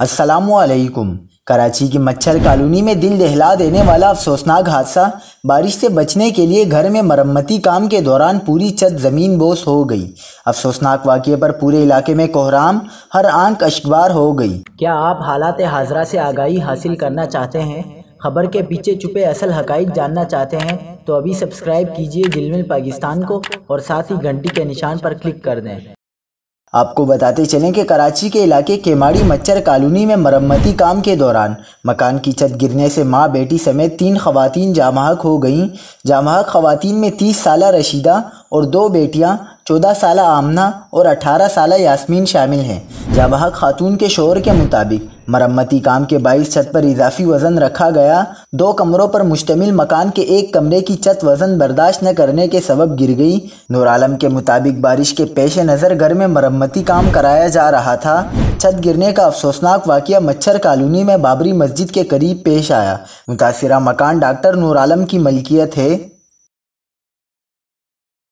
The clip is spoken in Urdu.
السلام علیکم۔ کراچی کی مچھر کالونی میں دل دہلا دینے والا افسوسناک حادثہ۔ بارش سے بچنے کے لیے گھر میں مرمتی کام کے دوران پوری چھت زمین بوس ہو گئی۔ افسوسناک واقعے پر پورے علاقے میں کوہرام، ہر آنکھ اشکبار ہو گئی۔ کیا آپ حالات حاضرہ سے آگاہی حاصل کرنا چاہتے ہیں؟ خبر کے پیچھے چھپے اصل حقائق جاننا چاہتے ہیں تو ابھی سبسکرائب کیجئے جلمل پاکستان کو اور ساتھ ہی گھنٹی کے نشان پر کلک کر دیں۔ آپ کو بتاتے چلیں کہ کراچی کے علاقے کیماڑی مچھر کالونی میں مرمتی کام کے دوران مکان کی چھت گرنے سے ماں بیٹی سمیت 3 خواتین جاں بحق ہو گئیں۔ جاں بحق خواتین میں 30 سالہ رشیدہ اور 2 بیٹیاں 14 سالہ آمنہ اور 18 سالہ یاسمین شامل ہیں۔ جاں بحق خاتون کے شوہر کے مطابق مرمتی کام کے باعث چھت پر اضافی وزن رکھا گیا۔ 2 کمروں پر مشتمل مکان کے ایک کمرے کی چھت وزن برداشت نہ کرنے کے سبب گر گئی۔ نور عالم کے مطابق بارش کے پیش نظر گھر میں مرمتی کام کرایا جا رہا تھا۔ چھت گرنے کا افسوسناک واقعہ مچھر کالونی میں بابری مسجد کے قریب پیش آیا۔ متاثرہ مکان ڈاکٹر نور عالم کی ملکیت ہے۔